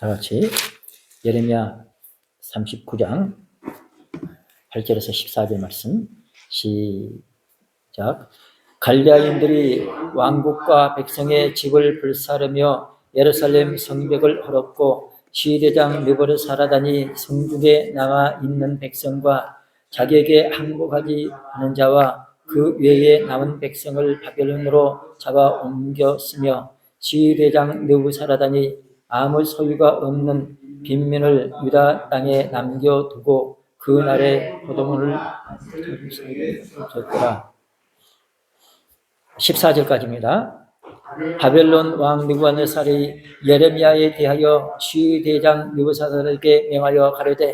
다 같이 예레미야 39장 8절에서 14절 말씀 시작. 갈대아인들이 왕국과 백성의 집을 불사르며 예루살렘 성벽을 헐었고 시대장 느부갓네살이 성중에 나와 있는 백성과 자기에게 항복하지 않은 자와 그 외에 남은 백성을 바벨론으로 잡아 옮겼으며 시대장 느부갓네살이 아무 소유가 없는 빈민을 유다 땅에 남겨두고 그날에 포도원을 줬더라. 14절까지입니다. 바벨론 왕 느부갓네살이 예레미야에 대하여 시대장 느부갓네살에게 명하여 가로되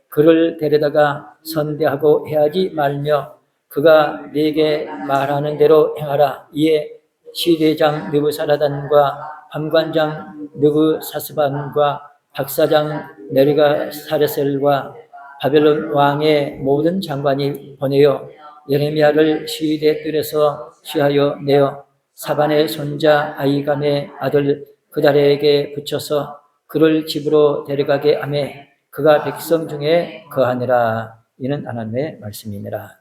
그를 데려다가 선대하고 해하지 말며 그가 네게 말하는 대로 행하라. 이에 시대장 느부갓네살과 판관장 느부사스반과 박사장 네르가사레셀과 바벨론 왕의 모든 장관이 보내어 예레미야를 시대 뜰에서 취하여 내어 사반의 손자 아이감의 아들 그달에게 붙여서 그를 집으로 데려가게 하며 그가 백성 중에 거하니라. 이는 하나님의 말씀이니라.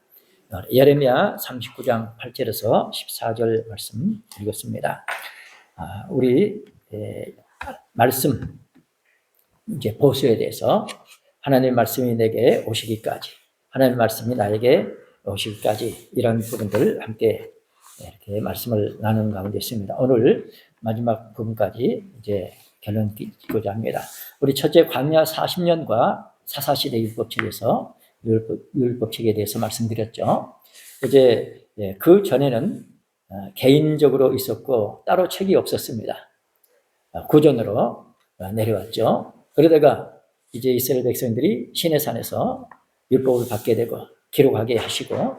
예레미야 39장 8절에서 14절 말씀 읽었습니다. 우리 말씀 이제 보수에 대해서 하나님의 말씀이 내게 오시기까지, 하나님의 말씀이 나에게 오시기까지 이런 부분들을 함께 이렇게 말씀을 나누는 가운데 있습니다. 오늘 마지막 부분까지 이제 결론 짓고자 합니다. 우리 첫째 광야 40년과 사사시대 율법책에서 율법책에 대해서 말씀드렸죠. 이제 그 전에는 개인적으로 있었고 따로 책이 없었습니다. 구전으로 내려왔죠. 그러다가 이제 이스라엘 백성들이 시내산에서 율법을 받게 되고 기록하게 하시고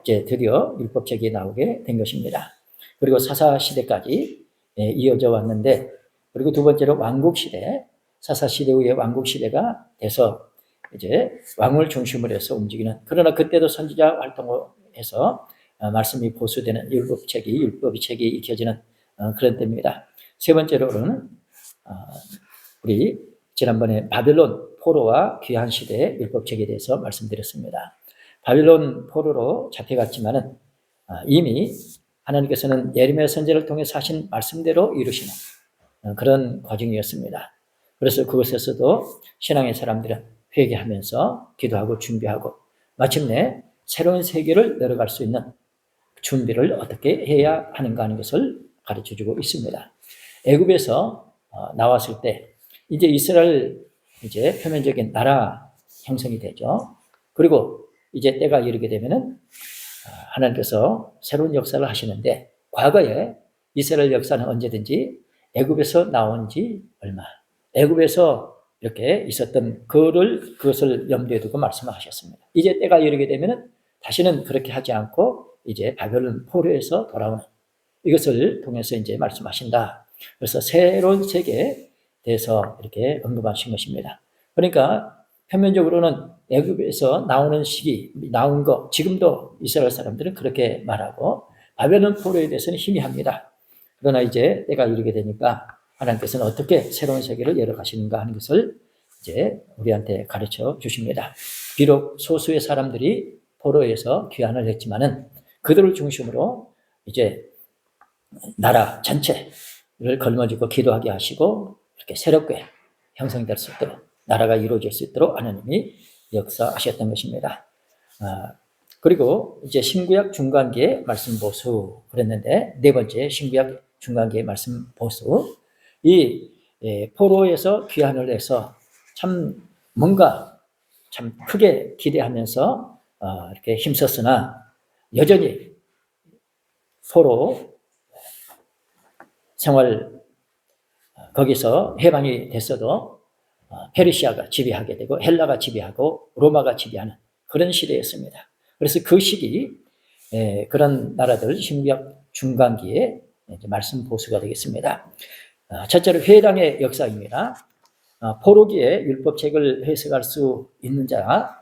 이제 드디어 율법책이 나오게 된 것입니다. 그리고 사사시대까지 이어져 왔는데, 그리고 두 번째로 왕국시대, 사사시대 후에 왕국시대가 돼서 이제 왕을 중심으로 해서 움직이는, 그러나 그때도 선지자 활동을 해서 말씀이 보수되는 율법이 책이 익혀지는 그런 때입니다. 세 번째로는 우리 지난번에 바벨론 포로와 귀환 시대의 율법책에 대해서 말씀드렸습니다. 바벨론 포로로 잡혀갔지만은 이미 하나님께서는 예레미야 선지자를 통해서 하신 말씀대로 이루시는 그런 과정이었습니다. 그래서 그것에서도 신앙의 사람들은 회개하면서 기도하고 준비하고 마침내 새로운 세계를 내려갈 수 있는 준비를 어떻게 해야 하는가 하는 것을 가르쳐주고 있습니다. 애굽에서 나왔을 때 이제 이스라엘 이제 표면적인 나라 형성이 되죠. 그리고 이제 때가 이르게 되면은 하나님께서 새로운 역사를 하시는데, 과거에 이스라엘 역사는 언제든지 애굽에서 나온 지 얼마, 애굽에서 이렇게 있었던 그것을 염두에 두고 말씀하셨습니다. 이제 때가 이르게 되면은 다시는 그렇게 하지 않고 이제 바벨론 포로에서 돌아오는 이것을 통해서 이제 말씀하신다. 그래서 새로운 세계에 대해서 이렇게 언급하신 것입니다. 그러니까 표면적으로는 애굽에서 나오는 시기, 나온 거, 지금도 이스라엘 사람들은 그렇게 말하고 바벨론 포로에 대해서는 희미합니다. 그러나 이제 때가 이르게 되니까 하나님께서는 어떻게 새로운 세계를 열어가시는가 하는 것을 이제 우리한테 가르쳐 주십니다. 비록 소수의 사람들이 포로에서 귀환을 했지만은 그들을 중심으로 이제 나라 전체를 걸머쥐고 기도하게 하시고 이렇게 새롭게 형성될 수 있도록, 나라가 이루어질 수 있도록 하나님이 역사하셨던 것입니다. 그리고 이제 신구약 중간기의 말씀 보수 그랬는데, 네 번째 신구약 중간기의 말씀 보수, 이 포로에서 귀환을 해서 참 뭔가 참 크게 기대하면서 이렇게 힘썼으나 여전히 포로 생활 거기서 해방이 됐어도 페르시아가 지배하게 되고 헬라가 지배하고 로마가 지배하는 그런 시대였습니다. 그래서 그 시기 그런 나라들 신구약 중간기에 말씀 보수가 되겠습니다. 첫째로 회당의 역사입니다. 포로기에 율법책을 해석할 수 있는 자,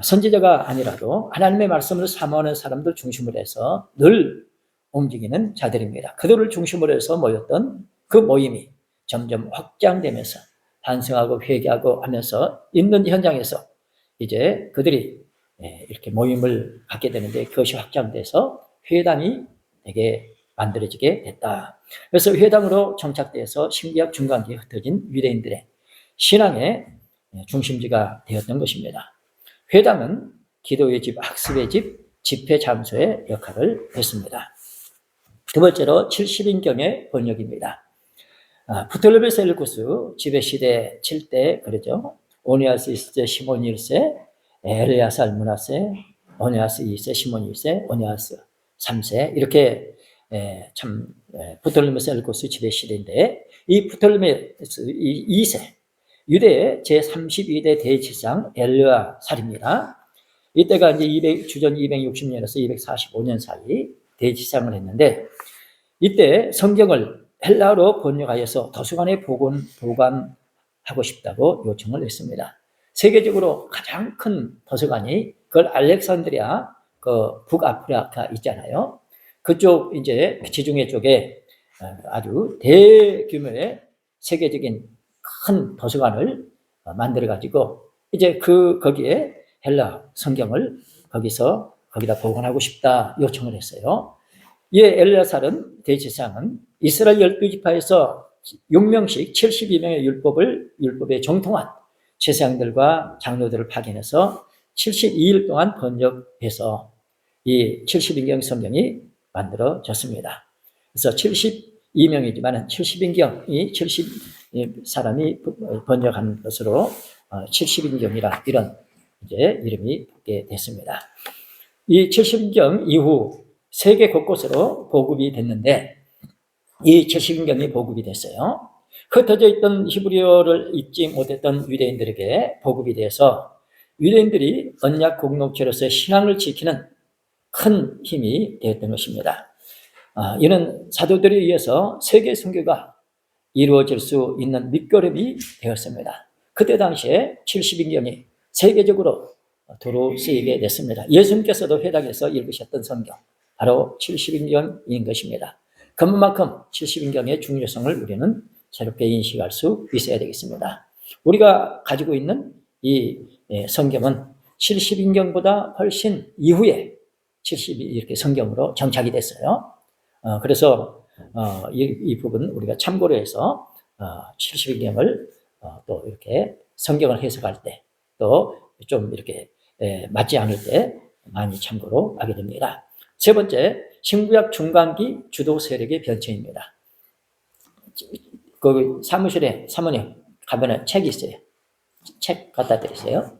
선지자가 아니라도 하나님의 말씀을 사모하는 사람들 중심으로 해서 늘 움직이는 자들입니다. 그들을 중심으로 해서 모였던 그 모임이 점점 확장되면서 반성하고 회개하고 하면서 있는 현장에서 이제 그들이 이렇게 모임을 갖게 되는데 그것이 확장돼서 회당이 되게 만들어지게 됐다. 그래서 회당으로 정착돼서 신구약 중간기에 흩어진 유대인들의 신앙의 중심지가 되었던 것입니다. 회당은 기도의 집, 학습의 집, 집회 장소의 역할을 했습니다. 두 번째로 70인경의 번역입니다. 프톨레미 셀루쿠스 지배시대 7대 그러죠. 오네아스 1세, 시몬 1세, 엘리아스 알무나세, 오네아스 2세, 시몬 2세, 오네아스 3세 이렇게 프톨레미 셀루쿠스 지배시대인데 이 프톨레미 2세 유대의 제32대 대제사장 엘르아살입니다. 이때가 이제 주전 260년에서 245년 사이 대제사장을 했는데 이때 성경을 헬라어로 번역하여서 도서관에 보관하고 싶다고 요청을 했습니다. 세계적으로 가장 큰 도서관이 그걸 알렉산드리아 그 북아프리카 있잖아요. 그쪽 이제 지중해 쪽에 아주 대규모의 세계적인 큰 도서관을 만들어 가지고 이제 거기에 헬라 성경을 거기다 보관하고 싶다 요청을 했어요. 이 엘르야살은 대제사장은 이스라엘 12지파에서 6명씩 72명의 율법에 정통한 제사장들과 장로들을 파견해서 72일 동안 번역해서 이 70인경 성경이 만들어졌습니다. 그래서 72명이지만 70인경이 70사람이 번역한 것으로 70인경이라 이런 이제 이름이 붙게 됐습니다. 이 70인경 이후 세계 곳곳으로 보급이 됐는데 이 70인경이 보급이 됐어요. 흩어져 있던 히브리어를 읽지 못했던 유대인들에게 보급이 돼서 유대인들이 언약 공동체로서의 신앙을 지키는 큰 힘이 되었던 것입니다. 이는 사도들에 의해서 세계 선교가 이루어질 수 있는 밑거름이 되었습니다. 그때 당시에 70인경이 세계적으로 도로 쓰이게 됐습니다. 예수님께서도 회당에서 읽으셨던 성경 바로 70인경인 것입니다. 그만큼 70인경의 중요성을 우리는 새롭게 인식할 수 있어야 되겠습니다. 우리가 가지고 있는 이 성경은 70인경보다 훨씬 이후에 70이 이렇게 성경으로 정착이 됐어요. 그래서 이 부분 우리가 참고로 해서 70인경을 또 이렇게 성경을 해석할 때 또 좀 이렇게 맞지 않을 때 많이 참고로 하게 됩니다. 세 번째, 신구약 중간기 주도 세력의 변천입니다. 그 사무실에 사모님 가면은 책이 있어요. 책 갖다 드리세요.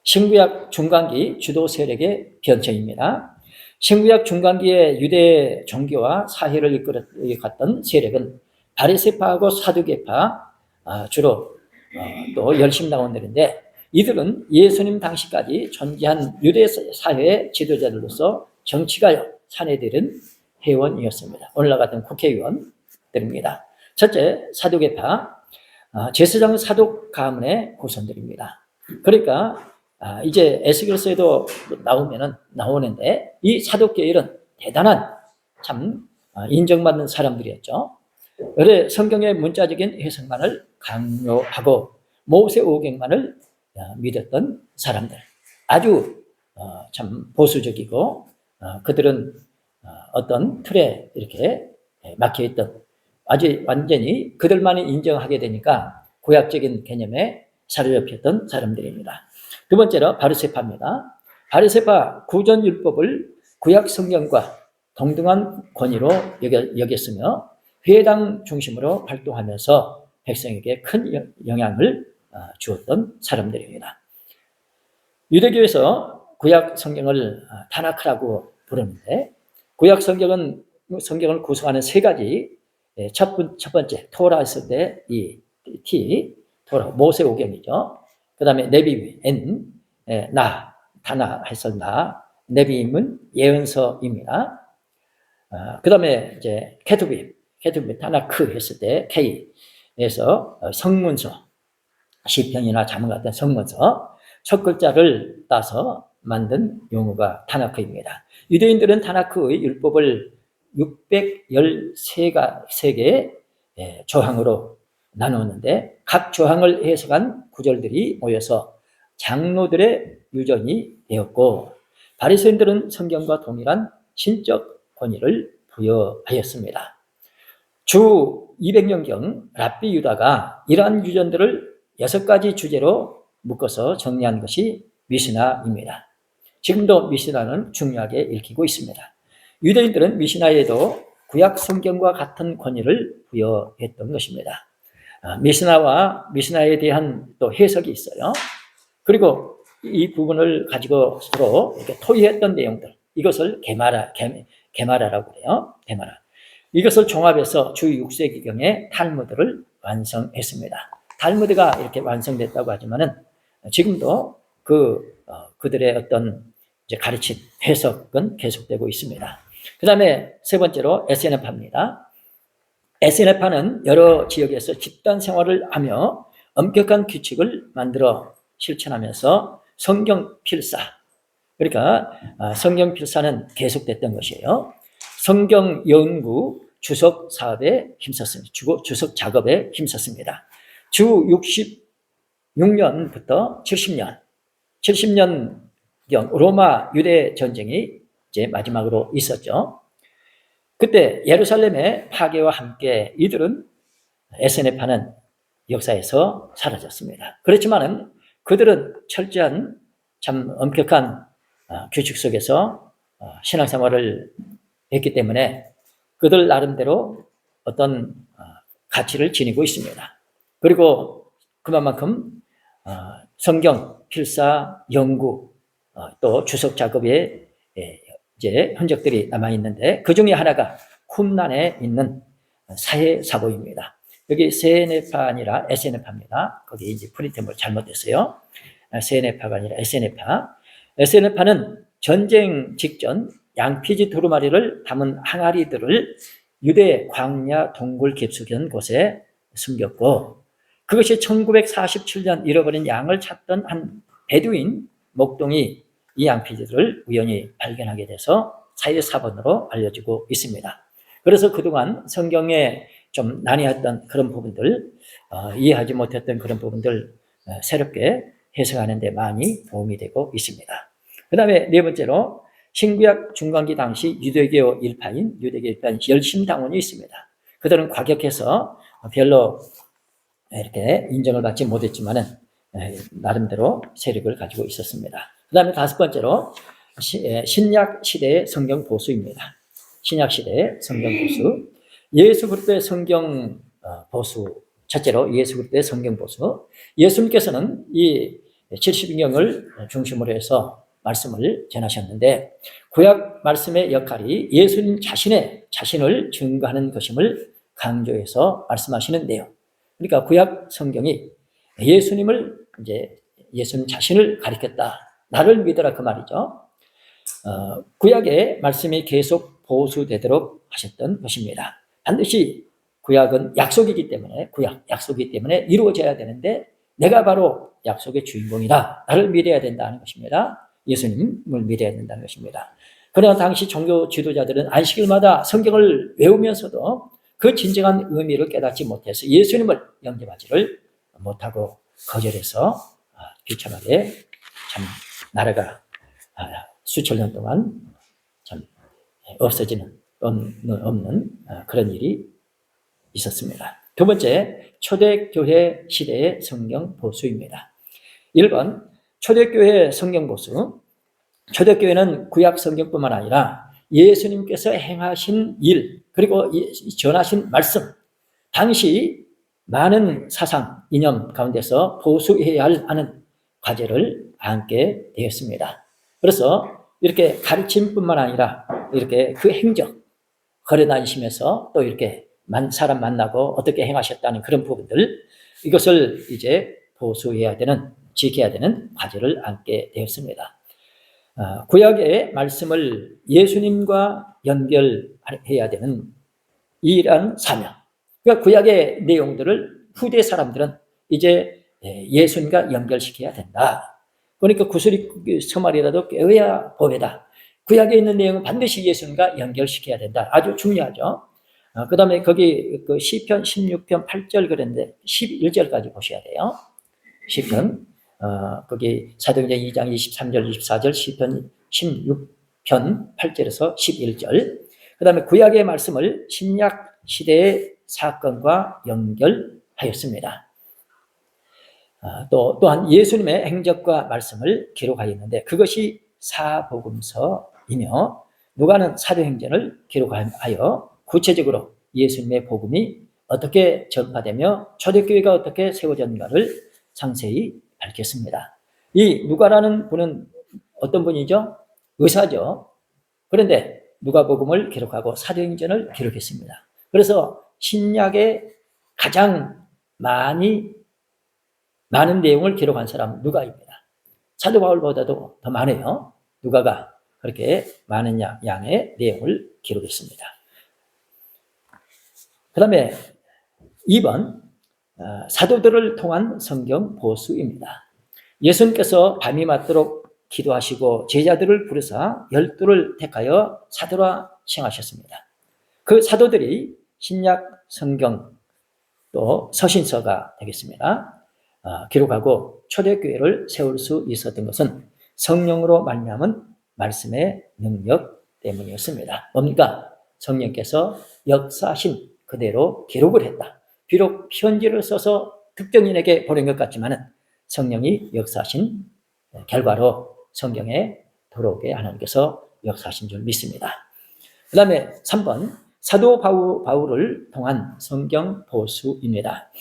신구약 중간기 주도 세력의 변천입니다. 신구약 중간기의 유대 종교와 사회를 이끌어갔던 세력은 바리새파하고 사두개파 주로 또 열심당원들인데 이들은 예수님 당시까지 존재한 유대 사회의 지도자들로서 정치가 사내들은 회원이었습니다. 오늘날 같은 국회의원들입니다. 첫째, 사두개파, 제사장 사독 가문의 후손들입니다. 그러니까 이제 에스겔서에도 나오는데 이 사독계열은 대단한 참 인정받는 사람들이었죠. 그래 성경의 문자적인 해석만을 강요하고 모세오경만을 믿었던 사람들, 아주 참 보수적이고 그들은 어떤 틀에 이렇게 막혀있던 아주 완전히 그들만이 인정하게 되니까 구약적인 개념에 사로잡혔던 사람들입니다. 두 번째로 바리새파입니다. 바리새파 구전율법을 구약 성경과 동등한 권위로 여겼으며 회당 중심으로 활동하면서 백성에게 큰 영향을 주었던 사람들입니다. 유대교에서 구약 성경을 타나크라고 부르는데 구약 성경을 구성하는 세 가지 첫 번째 토라 했을 때 이 토라 모세오경이죠. 그 다음에 네비임 다나 했을 네비임은 예언서입니다. 그 다음에 이제 케투빔 타나크 했을 때 K에서 성문서 시편이나 잠언 같은 성문서 첫 글자를 따서 만든 용어가 타나크입니다. 유대인들은 타나크의 율법을 613개의 조항으로 나누었는데 각 조항을 해석한 구절들이 모여서 장로들의 유전이 되었고 바리새인들은 성경과 동일한 신적 권위를 부여하였습니다. 주 200년경 랍비 유다가 이러한 유전들을 6가지 주제로 묶어서 정리한 것이 미시나입니다. 지금도 미시나는 중요하게 읽히고 있습니다. 유대인들은 미시나에도 구약 성경과 같은 권위를 부여했던 것입니다. 미시나와 미시나에 대한 또 해석이 있어요. 그리고 이 부분을 가지고 서로 이렇게 토의했던 내용들, 이것을 게마라라고 그래요. 게마라. 이것을 종합해서 주 6세기경에 탈무드를 완성했습니다. 탈무드가 이렇게 완성됐다고 하지만은 지금도 그들의 어떤 이제 가르침, 해석은 계속되고 있습니다. 그 다음에 세 번째로 에세네파입니다. 에세네파는 여러 지역에서 집단 생활을 하며 엄격한 규칙을 만들어 실천하면서 성경 필사, 그러니까 성경 필사는 계속됐던 것이에요. 성경 연구 주석 사업에 힘썼습니다. 주석 작업에 힘썼습니다. 주 66년부터 70년경 로마 유대 전쟁이 이제 마지막으로 있었죠. 그때 예루살렘의 파괴와 함께 이들은 에세네파는 역사에서 사라졌습니다. 그렇지만은 그들은 철저한 참 엄격한 규칙 속에서 신앙생활을 했기 때문에 그들 나름대로 어떤 가치를 지니고 있습니다. 그리고 그만큼 성경 필사 연구 또 주석 작업에 이제 흔적들이 남아 있는데 그 중에 하나가 쿰란에 있는 사해 사고입니다. 여기 세네파가 아니라 에세네파입니다. 거기 이제 프린트물 잘못됐어요. 세네파가 아니라 에세네파. 에세네파는 전쟁 직전 양피지 두루마리를 담은 항아리들을 유대 광야 동굴 깊숙한 곳에 숨겼고 그것이 1947년 잃어버린 양을 찾던 한 베두인 목동이 이 양피지들을 우연히 발견하게 돼서 사해사번으로 알려지고 있습니다. 그래서 그동안 성경에 좀 난해했던 그런 부분들, 이해하지 못했던 그런 부분들 새롭게 해석하는 데 많이 도움이 되고 있습니다. 그 다음에 네 번째로 신구약 중간기 당시 유대교 일파인 열심당원이 있습니다. 그들은 과격해서 별로 이렇게 인정을 받지 못했지만은 나름대로 세력을 가지고 있었습니다. 그 다음에 다섯 번째로 신약 시대의 성경 보수입니다. 신약 시대의 성경 보수. 예수 그리스도의 성경 보수. 첫째로 예수 그리스도의 성경 보수. 예수님께서는 이 70인경을 중심으로 해서 말씀을 전하셨는데 구약 말씀의 역할이 예수님 자신을 증거하는 것임을 강조해서 말씀하시는데요. 그러니까 구약 성경이 예수님을 이제 예수님 자신을 가리켰다. 나를 믿어라 그 말이죠. 구약의 말씀이 계속 보수되도록 하셨던 것입니다. 반드시 구약은 약속이기 때문에 약속이기 때문에 이루어져야 되는데 내가 바로 약속의 주인공이다. 나를 믿어야 된다는 것입니다. 예수님을 믿어야 된다는 것입니다. 그러나 당시 종교 지도자들은 안식일마다 성경을 외우면서도 그 진정한 의미를 깨닫지 못해서 예수님을 영접하지를 못하고 거절해서 비참하게 참 나라가 수천 년 동안 참 없어지는 없는 그런 일이 있었습니다. 두 번째, 초대교회 시대의 성경 보수입니다. 1번, 초대교회 성경 보수. 초대교회는 구약 성경뿐만 아니라 예수님께서 행하신 일 그리고 전하신 말씀 당시 많은 사상, 이념 가운데서 보수해야 하는 과제를 안게 되었습니다. 그래서 이렇게 가르침뿐만 아니라 이렇게 그 행적, 걸어 다니시면서 또 이렇게 사람 만나고 어떻게 행하셨다는 그런 부분들 이것을 이제 보수해야 되는, 지켜야 되는 과제를 안게 되었습니다. 구약의 말씀을 예수님과 연결해야 되는 이러한 사명. 그러니까 구약의 내용들을 후대 사람들은 이제 예수님과 연결시켜야 된다. 그러니까 구슬이 서말이라도 꿰어야 보배다. 구약에 있는 내용은 반드시 예수님과 연결시켜야 된다. 아주 중요하죠. 그 다음에 거기 그 시편 16편 8절 그랬는데 11절까지 보셔야 돼요. 시편, 거기 사도행전 2장 23절, 24절, 시편 16편 8절에서 11절. 그 다음에 구약의 말씀을 신약 시대의 사건과 연결하였습니다. 또한 예수님의 행적과 말씀을 기록하였는데 그것이 사복음서이며 누가는 사도행전을 기록하여 구체적으로 예수님의 복음이 어떻게 전파되며 초대교회가 어떻게 세워졌는가를 상세히 밝혔습니다. 이 누가라는 분은 어떤 분이죠? 의사죠. 그런데 누가복음을 기록하고 사도행전을 기록했습니다. 그래서 신약에 가장 많은 내용을 기록한 사람은 누가입니다. 사도 바울보다도 더 많아요. 누가가 그렇게 많은 양의 내용을 기록했습니다. 그 다음에 2번, 사도들을 통한 성경 보수입니다. 예수님께서 밤이 맞도록 기도하시고 제자들을 부르사 12를 택하여 사도라 칭하셨습니다. 그 사도들이 신약 성경 또 서신서가 되겠습니다. 기록하고 초대교회를 세울 수 있었던 것은 성령으로 말미암은 말씀의 능력 때문이었습니다. 뭡니까? 성령께서 역사하신 그대로 기록을 했다. 비록 편지를 써서 특정인에게 보낸 것 같지만 성령이 역사하신 결과로 성경에 들어오게 하나님께서 역사하신 줄 믿습니다. 그 다음에 3번, 사도 바울을 통한 성경 보수입니다.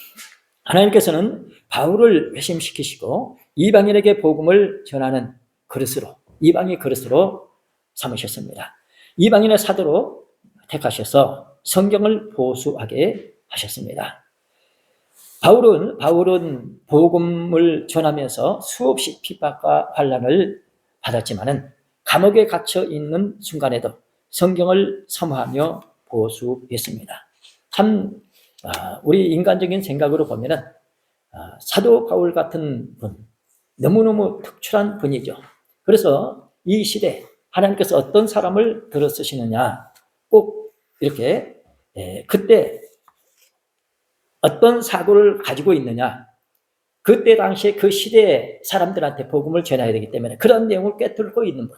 하나님께서는 바울을 회심시키시고 이방인에게 복음을 전하는 그릇으로, 이방의 그릇으로 삼으셨습니다. 이방인의 사도로 택하셔서 성경을 보수하게 하셨습니다. 바울은 복음을 전하면서 수없이 핍박과 환난을 받았지만은 감옥에 갇혀 있는 순간에도 성경을 사모하며 보수했습니다. 참 우리 인간적인 생각으로 보면은 사도 바울 같은 분, 너무너무 특출한 분이죠. 그래서 이 시대 하나님께서 어떤 사람을 들어 쓰시느냐, 꼭 이렇게 그때 어떤 사고를 가지고 있느냐, 그때 당시에 그 시대의 사람들한테 복음을 전해야 되기 때문에 그런 내용을 꿰뚫고 있는 분.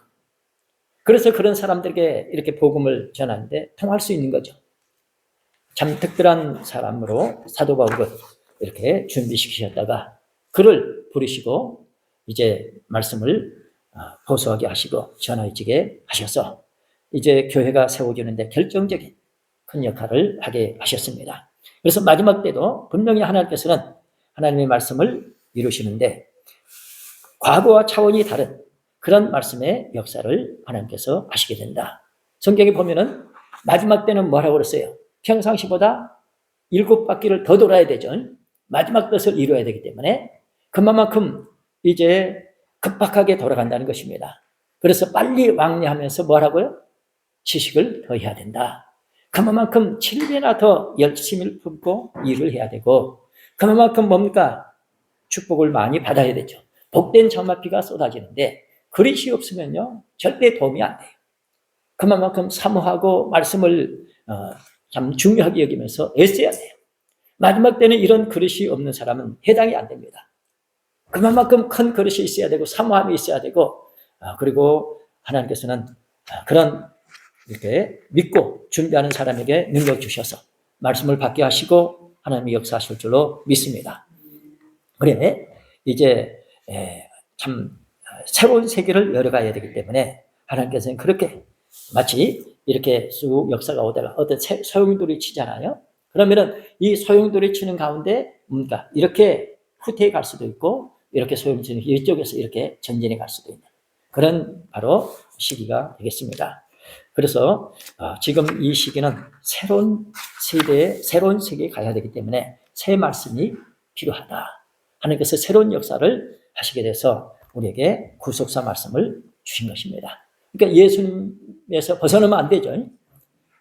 그래서 그런 사람들에게 이렇게 복음을 전하는데 통할 수 있는 거죠. 참 특별한 사람으로 사도 바울을 이렇게 준비시키셨다가 그를 부르시고 이제 말씀을 보수하게 하시고 전하지게 하셔서 이제 교회가 세워지는데 결정적인 큰 역할을 하게 하셨습니다. 그래서 마지막 때도 분명히 하나님께서는 하나님의 말씀을 이루시는데 과거와 차원이 다른 그런 말씀의 역사를 하나님께서 하시게 된다. 성경에 보면은 마지막 때는 뭐라고 그랬어요? 평상시보다 7바퀴를 더 돌아야 되죠. 마지막 뜻을 이루어야 되기 때문에 그만큼 이제 급박하게 돌아간다는 것입니다. 그래서 빨리 왕래하면서 뭐라고요? 지식을 더 해야 된다. 그만큼 7배나 더 열심히 품고 일을 해야 되고 그만큼 뭡니까? 축복을 많이 받아야 되죠. 복된 장마비가 쏟아지는데 그릇이 없으면요 절대 도움이 안 돼요. 그만큼 사모하고 말씀을 참 중요하게 여기면서 애써야 돼요. 마지막 때는 이런 그릇이 없는 사람은 해당이 안 됩니다. 그만큼 큰 그릇이 있어야 되고 사모함이 있어야 되고 그리고 하나님께서는 그런 이렇게 믿고 준비하는 사람에게 능력 주셔서 말씀을 받게 하시고 하나님이 역사하실 줄로 믿습니다. 그래 이제 참 새로운 세계를 열어가야 되기 때문에 하나님께서는 그렇게 마치 이렇게 쑥 역사가 오다가 어떤 소용돌이 치잖아요. 그러면은 이 소용돌이 치는 가운데 뭔가 이렇게 후퇴해 갈 수도 있고 이렇게 소용치는 이쪽에서 이렇게 전진해 갈 수도 있는 그런 바로 시기가 되겠습니다. 그래서 지금 이 시기는 새로운 시대에 새로운 세계에 가야 되기 때문에 새 말씀이 필요하다. 하나님께서 새로운 역사를 하시게 돼서 우리에게 구속사 말씀을 주신 것입니다. 그러니까 예수님에서 벗어나면 안 되죠.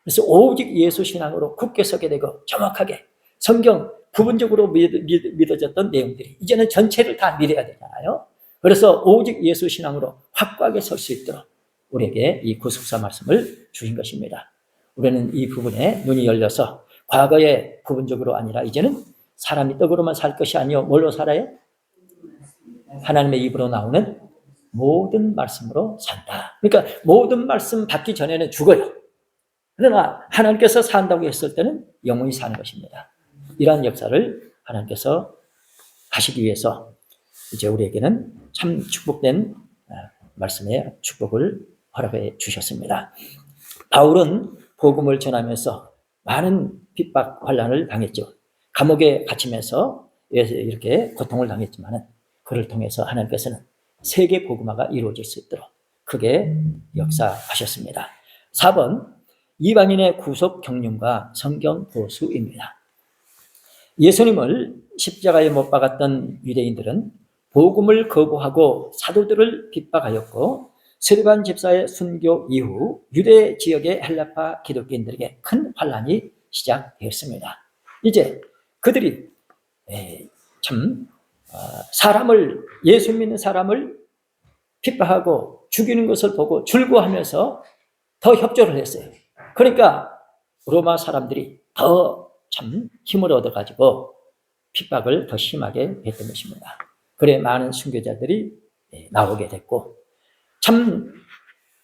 그래서 오직 예수 신앙으로 굳게 서게 되고 정확하게 성경 부분적으로 믿어졌던 내용들이 이제는 전체를 다 믿어야 되잖아요. 그래서 오직 예수 신앙으로 확고하게 설 수 있도록 우리에게 이 구속사 말씀을 주신 것입니다. 우리는 이 부분에 눈이 열려서 과거에 부분적으로 아니라 이제는 사람이 떡으로만 살 것이 아니요 뭘로 살아요? 하나님의 입으로 나오는 모든 말씀으로 산다. 그러니까 모든 말씀 받기 전에는 죽어요. 그러나 하나님께서 산다고 했을 때는 영원히 사는 것입니다. 이러한 역사를 하나님께서 하시기 위해서 이제 우리에게는 참 축복된 말씀의 축복을 허락해 주셨습니다. 바울은 복음을 전하면서 많은 핍박, 환난을 당했죠. 감옥에 갇히면서 이렇게 고통을 당했지만 그를 통해서 하나님께서는 세계 복음화가 이루어질 수 있도록 크게 역사하셨습니다. 4번, 이방인의 구속 경륜과 성경 보수입니다. 예수님을 십자가에 못 박았던 유대인들은 복음을 거부하고 사도들을 핍박하였고 스데반 집사의 순교 이후 유대 지역의 헬라파 기독교인들에게 큰 환란이 시작되었습니다. 이제 그들이 참 사람을, 예수 믿는 사람을 핍박하고 죽이는 것을 보고 즐거워하면서 더 협조를 했어요. 그러니까 로마 사람들이 더 참 힘을 얻어가지고 핍박을 더 심하게 했던 것입니다. 그래 많은 순교자들이 나오게 됐고, 참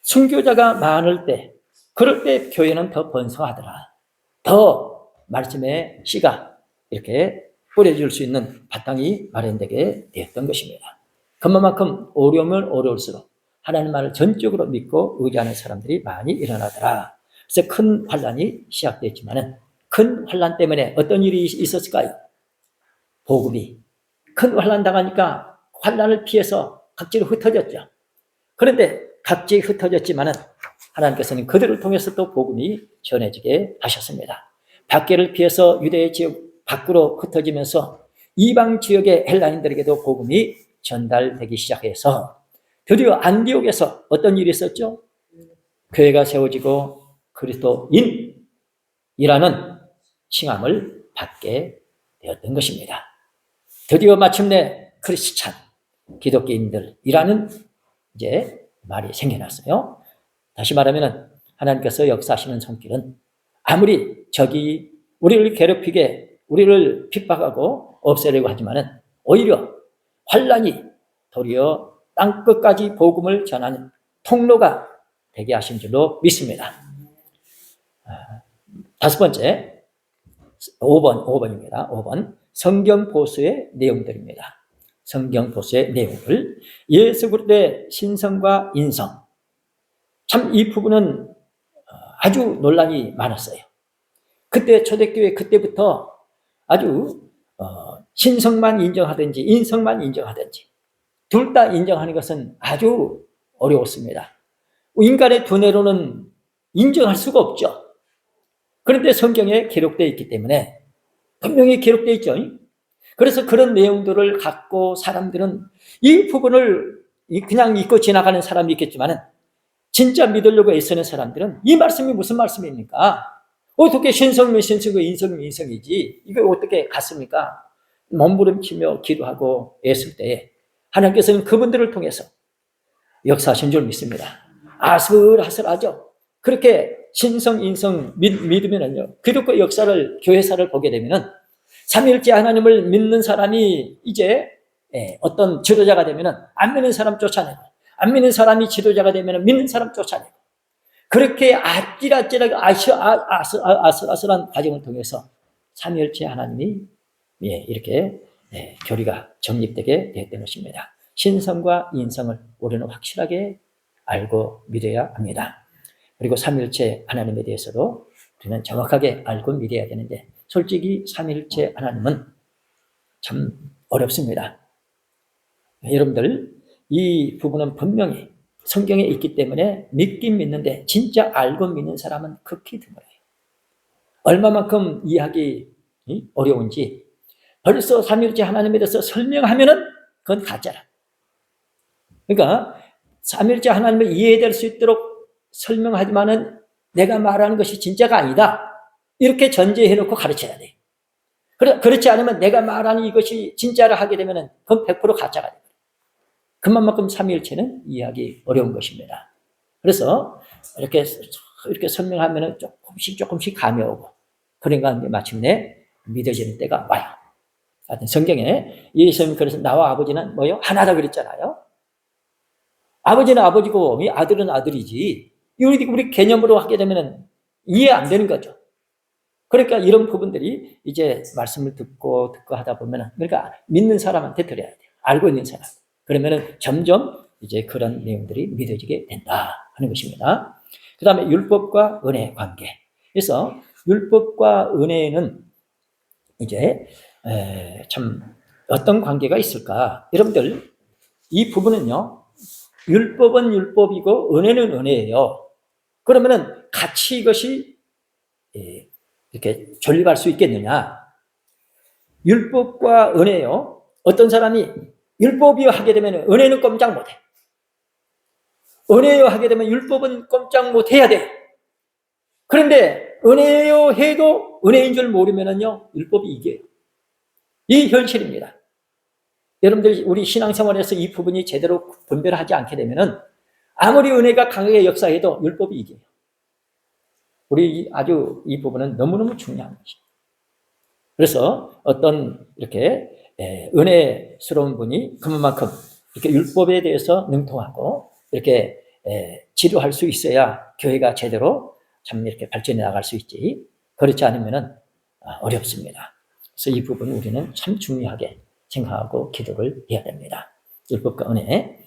순교자가 많을 때, 그럴 때 교회는 더 번성하더라. 더 말씀의 씨가 이렇게 뿌려줄 수 있는 바탕이 마련되게 되었던 것입니다. 그만큼 어려우면 어려울수록 하나님 말을 전적으로 믿고 의지하는 사람들이 많이 일어나더라. 그래서 큰 환란이 시작됐지만은 큰 환란 때문에 어떤 일이 있었을까요? 복음이 큰 환란 당하니까 환란을 피해서 각지로 흩어졌죠. 그런데 각지에 흩어졌지만은 하나님께서는 그들을 통해서 또 복음이 전해지게 하셨습니다. 박해를 피해서 유대 지역 밖으로 흩어지면서 이방 지역의 헬라인들에게도 복음이 전달되기 시작해서 드디어 안디옥에서 어떤 일이 있었죠? 교회가 세워지고 그리스도인이라는 칭함을 받게 되었던 것입니다. 드디어 마침내 크리스찬, 기독교인들이라는 이제 말이 생겨났어요. 다시 말하면 하나님께서 역사하시는 손길은 아무리 적이 우리를 괴롭히게, 우리를 핍박하고 없애려고 하지만은 오히려 환란이 도리어 땅끝까지 복음을 전하는 통로가 되게 하신 줄로 믿습니다. 5번째, 5번입니다. 5번. 성경 보수의 내용들입니다. 성경 보수의 내용들. 예수 그리스도의 신성과 인성. 참 이 부분은 아주 논란이 많았어요. 그때 초대교회 그때부터 아주 신성만 인정하든지 인성만 인정하든지 둘 다 인정하는 것은 아주 어려웠습니다. 인간의 두뇌로는 인정할 수가 없죠. 그런데 성경에 기록되어 있기 때문에 분명히 기록되어 있죠. 그래서 그런 내용들을 갖고 사람들은 이 부분을 그냥 잊고 지나가는 사람이 있겠지만 진짜 믿으려고 애쓰는 사람들은 이 말씀이 무슨 말씀입니까? 어떻게 신성이면 신성이고 인성이면 인성이지 이거 어떻게 같습니까? 몸부림치며 기도하고 애쓸 때에 하나님께서는 그분들을 통해서 역사하신 줄 믿습니다. 아슬아슬하죠. 그렇게 신성, 인성 믿으면은요, 기독교 역사를, 교회사를 보게 되면은 삼위일체 하나님을 믿는 사람이 이제 어떤 지도자가 되면은 안 믿는 사람 쫓아내고, 안 믿는 사람이 지도자가 되면은 믿는 사람 쫓아내고, 그렇게 아찔아찔하게 아슬아슬한 과정을 통해서 삼위일체 하나님이 이렇게 교리가 정립되게 되었던 것입니다. 신성과 인성을 우리는 확실하게 알고 믿어야 합니다. 그리고 삼위일체 하나님에 대해서도 우리는 정확하게 알고 믿어야 되는데 솔직히 삼위일체 하나님은 참 어렵습니다. 여러분들 이 부분은 분명히 성경에 있기 때문에 믿긴 믿는데 진짜 알고 믿는 사람은 극히 드물어요. 얼마만큼 이해하기 어려운지 벌써 삼위일체 하나님에 대해서 설명하면은 그건 가짜라. 그러니까 삼위일체 하나님을 이해될 수 있도록 설명하지만은 내가 말하는 것이 진짜가 아니다. 이렇게 전제해놓고 가르쳐야 돼. 그렇지 않으면 내가 말하는 이것이 진짜라 하게 되면은 그건 100% 가짜가 돼요. 그만큼 삼위일체는 이해하기 어려운 것입니다. 그래서 이렇게 이렇게 설명하면 조금씩 감이 오고, 그러니까 마침내 믿어지는 때가 와요. 하여튼 성경에 예수님 그래서 나와 아버지는 뭐요? 하나다 그랬잖아요. 아버지는 아버지고 이 아들은 아들이지. 우리 개념으로 하게 되면 이해 안 되는 거죠. 그러니까 이런 부분들이 이제 말씀을 듣고 하다 보면, 그러니까 믿는 사람한테 들어야 돼요. 알고 있는 사람. 그러면은 점점 이제 그런 내용들이 믿어지게 된다 하는 것입니다. 그 다음에 율법과 은혜의 관계. 그래서 율법과 은혜는 이제 참 어떤 관계가 있을까? 여러분들 이 부분은요, 율법은 율법이고 은혜는 은혜예요. 그러면은 같이 이것이 이렇게 존립할 수 있겠느냐? 율법과 은혜요. 어떤 사람이 율법이요 하게 되면 은혜는 꼼짝 못해. 은혜요 하게 되면 율법은 꼼짝 못해야 돼. 그런데 은혜요 해도 은혜인 줄 모르면은요, 율법이 이겨요. 이 현실입니다. 여러분들 우리 신앙생활에서 이 부분이 제대로 분별하지 않게 되면은 아무리 은혜가 강하게 역사해도 율법이 이겨요. 우리 아주 이 부분은 너무너무 중요한 것입니다. 그래서 어떤 이렇게 은혜스러운 분이 그만큼 이렇게 율법에 대해서 능통하고 이렇게 지도할 수 있어야 교회가 제대로 참 이렇게 발전해 나갈 수 있지. 그렇지 않으면은 어렵습니다. 그래서 이 부분 우리는 참 중요하게 생각하고 기도를 해야 됩니다. 율법과 은혜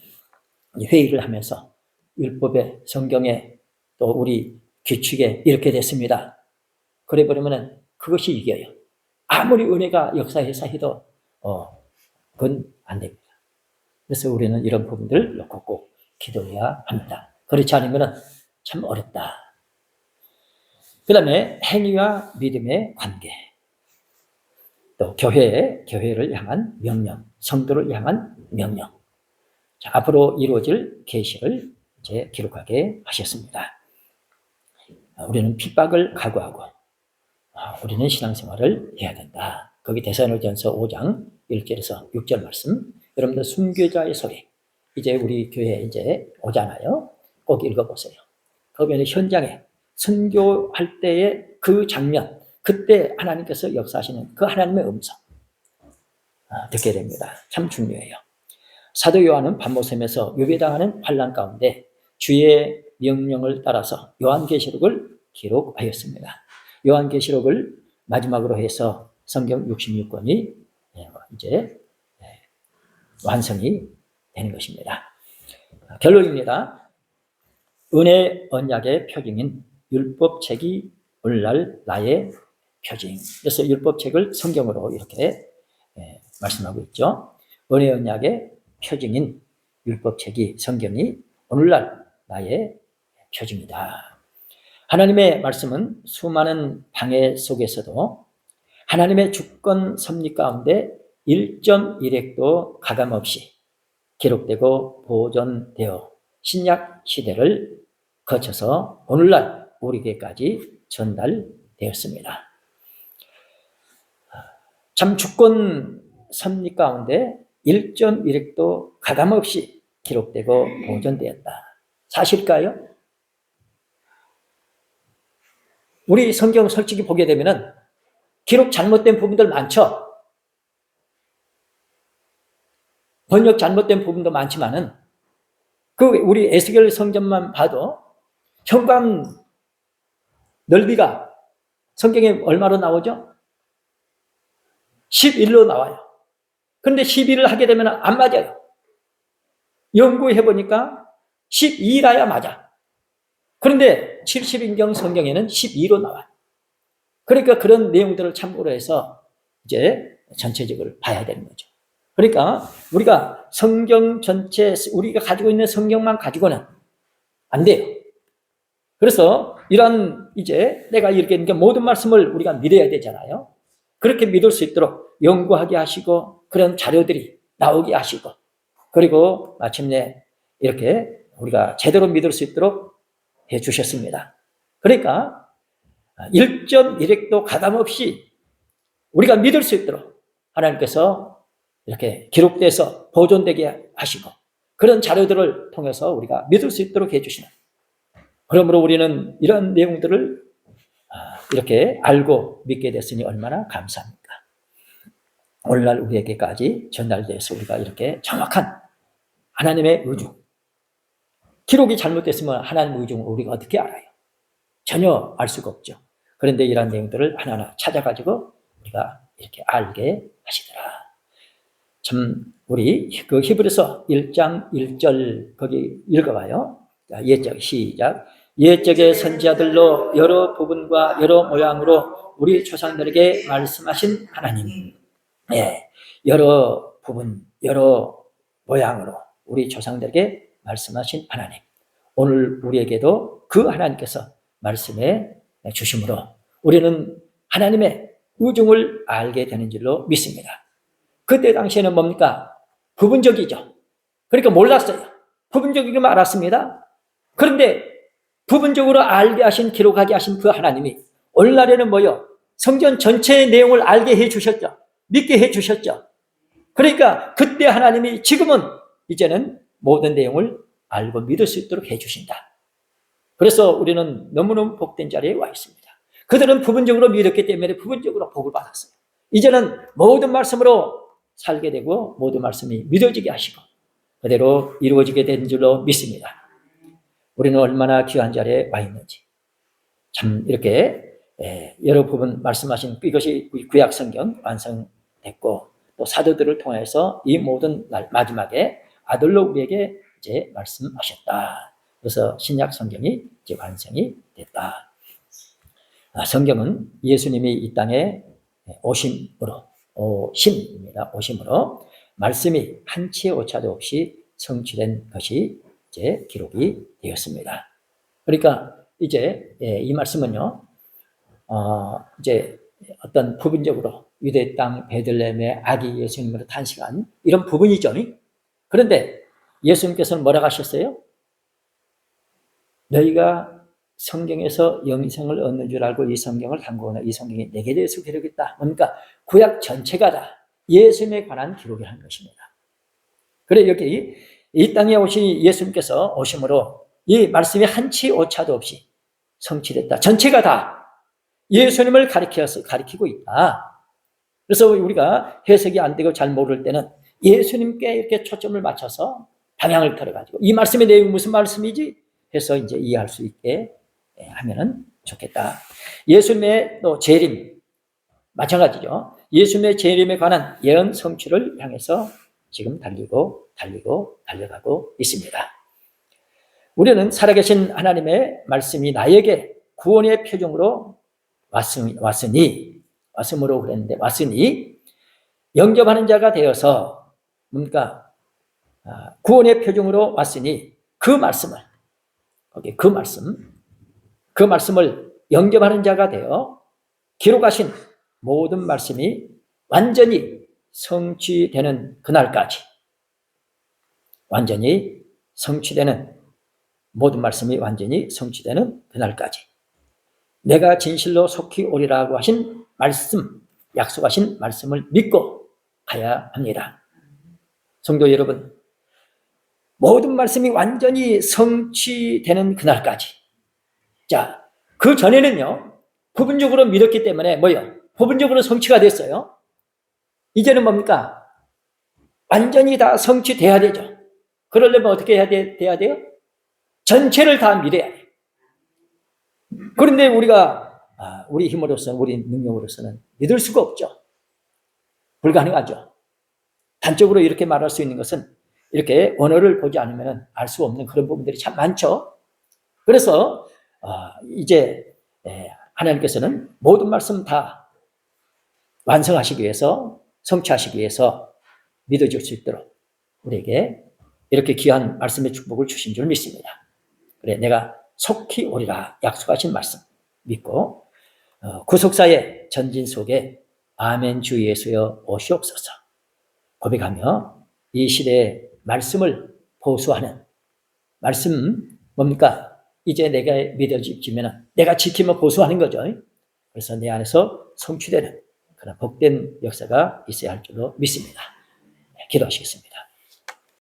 회의를 하면서 율법의 성경에 또 우리 규칙에 이렇게 됐습니다. 그래 버리면은 그것이 이겨요. 아무리 은혜가 역사해서 해도 그건 안 됩니다. 그래서 우리는 이런 부분들을 놓고 꼭 기도해야 합니다. 그렇지 않으면 참 어렵다. 그 다음에 행위와 믿음의 관계, 또 교회를 향한 명령, 성도를 향한 명령. 자, 앞으로 이루어질 계시를 이제 기록하게 하셨습니다. 우리는 핍박을 각오하고 우리는 신앙생활을 해야 된다. 거기 데살로니가전서 5장 1절에서 6절 말씀. 여러분들 순교자의 소리. 이제 우리 교회에 이제 오잖아요. 꼭 읽어보세요. 거기는 현장에 순교할 때의 그 장면, 그때 하나님께서 역사하시는 그 하나님의 음성 듣게 됩니다. 참 중요해요. 사도 요한은 밤모섬에서 유배당하는 환난 가운데 주의 명령을 따라서 요한계시록을 기록하였습니다. 요한계시록을 마지막으로 해서 성경 66권이 이제 완성이 되는 것입니다. 결론입니다. 은혜 언약의 표징인 율법책이 오늘날 나의 표징. 그래서 율법책을 성경으로 이렇게 말씀하고 있죠. 은혜 언약의 표징인 율법책이 성경이 오늘날 나의 표징이다. 하나님의 말씀은 수많은 방해 속에서도 하나님의 주권 섭리 가운데 1.1획도 가감없이 기록되고 보존되어 신약 시대를 거쳐서 오늘날 우리에게까지 전달되었습니다. 참 주권 섭리 가운데 1.1획도 가감없이 기록되고 보존되었다. 사실까요? 우리 성경 솔직히 보게 되면은 기록 잘못된 부분들 많죠? 번역 잘못된 부분도 많지만은 우리 에스겔 성전만 봐도 현관 넓이가 성경에 얼마로 나오죠? 11로 나와요. 그런데 11을 하게 되면 안 맞아요. 연구해 보니까 12라야 맞아. 그런데 70인경 성경에는 12로 나와요. 그러니까 그런 내용들을 참고로 해서 이제 전체적으로 봐야 되는 거죠. 그러니까 우리가 성경 전체, 우리가 가지고 있는 성경만 가지고는 안 돼요. 그래서 이런 이제 내가 이렇게 모든 말씀을 우리가 믿어야 되잖아요. 그렇게 믿을 수 있도록 연구하게 하시고 그런 자료들이 나오게 하시고 그리고 마침내 이렇게 우리가 제대로 믿을 수 있도록 해 주셨습니다. 그러니까 1.1획도 가감없이 우리가 믿을 수 있도록 하나님께서 이렇게 기록돼서 보존되게 하시고 그런 자료들을 통해서 우리가 믿을 수 있도록 해 주시는 그러므로 우리는 이런 내용들을 이렇게 알고 믿게 됐으니 얼마나 감사합니까? 오늘날 우리에게까지 전달돼서 우리가 이렇게 정확한 하나님의 의중, 기록이 잘못됐으면 하나님의 의중을 우리가 어떻게 알아요? 전혀 알 수가 없죠. 그런데 이런 내용들을 하나하나 찾아가지고 우리가 이렇게 알게 하시더라. 참 우리 그 히브리서 1장 1절 거기 읽어봐요. 자, 옛적 시작. 옛적의 선지자들로 여러 부분과 여러 모양으로 우리 조상들에게 말씀하신 하나님. 예, 여러 부분, 여러 모양으로 우리 조상들에게 말씀하신 하나님. 오늘 우리에게도 그 하나님께서 말씀해 주심으로 우리는 하나님의 의중을 알게 되는 줄로 믿습니다. 그때 당시에는 뭡니까? 부분적이죠. 그러니까 몰랐어요. 부분적이기만 알았습니다. 그런데 부분적으로 알게 하신, 기록하게 하신 그 하나님이 오늘날에는 뭐요? 성경 전체의 내용을 알게 해 주셨죠. 믿게 해 주셨죠. 그러니까 그때 하나님이 지금은 이제는 모든 내용을 알고 믿을 수 있도록 해 주신다. 그래서 우리는 너무너무 복된 자리에 와 있습니다. 그들은 부분적으로 믿었기 때문에 부분적으로 복을 받았어요. 이제는 모든 말씀으로 살게 되고 모든 말씀이 믿어지게 하시고 그대로 이루어지게 된 줄로 믿습니다. 우리는 얼마나 귀한 자리에 와 있는지. 참 이렇게 여러 부분 말씀하신 이것이 구약 성경 완성됐고 또 사도들을 통해서 이 모든 날 마지막에 아들로 우리에게 이제 말씀하셨다. 그래서 신약 성경이 이제 완성이 됐다. 성경은 예수님이 이 땅에 오심입니다. 오심으로 말씀이 한치의 오차도 없이 성취된 것이 이제 기록이 되었습니다. 그러니까 이제 이 말씀은요, 이제 어떤 부분적으로 유대 땅 베들레헴의 아기 예수님으로 탄생한 이런 부분이죠. 그런데 예수님께서는 뭐라고 하셨어요? 너희가 성경에서 영생을 얻는 줄 알고 이 성경을 담고나 이 성경이 내게 대해서 기록했다. 그러니까 구약 전체가 다 예수님에 관한 기록을 한 것입니다. 그래 여기 이 땅에 오신 예수님께서 오심으로 이 말씀이 한치 오차도 없이 성취됐다. 전체가 다 예수님을 가리키고 있다. 그래서 우리가 해석이 안 되고 잘 모를 때는 예수님께 이렇게 초점을 맞춰서 방향을 틀어가지고 이 말씀의 내용이 무슨 말씀이지? 해서 이제 이해할 수 있게 하면은 좋겠다. 예수님의 또 재림 마찬가지죠. 예수님의 재림에 관한 예언 성취를 향해서 지금 달려가고 있습니다. 우리는 살아계신 하나님의 말씀이 나에게 구원의 표정으로 왔음으로 그랬는데 왔으니 영접하는 자가 되어서 뭔가 구원의 표정으로 왔으니 그 말씀을 영접하는 자가 되어 기록하신 모든 말씀이 완전히 성취되는 그날까지 모든 말씀이 완전히 성취되는 그날까지 내가 진실로 속히 오리라고 하신 말씀, 약속하신 말씀을 믿고 가야 합니다. 성도 여러분, 모든 말씀이 완전히 성취되는 그날까지. 자, 그 전에는요, 부분적으로 믿었기 때문에 부분적으로 성취가 됐어요. 이제는 뭡니까? 완전히 다 성취돼야 되죠. 그러려면 어떻게 돼야 돼요? 전체를 다 믿어야 돼요. 그런데 우리가 우리 힘으로서는, 우리 능력으로서는 믿을 수가 없죠. 불가능하죠. 단적으로 이렇게 말할 수 있는 것은 이렇게 언어를 보지 않으면 알 수 없는 그런 부분들이 참 많죠. 그래서 이제 하나님께서는 모든 말씀 다 완성하시기 위해서, 성취하시기 위해서 믿어줄 수 있도록 우리에게 이렇게 귀한 말씀의 축복을 주신 줄 믿습니다. 그래, 내가 속히 오리라 약속하신 말씀 믿고 구속사의 전진 속에 아멘 주 예수여 오시옵소서 고백하며 이 시대의 말씀을 보수하는 말씀 뭡니까? 이제 내가 믿어지면 내가 지키며 보수하는 거죠. 그래서 내 안에서 성취되는 그런 복된 역사가 있어야 할 줄로 믿습니다. 기도하시겠습니다.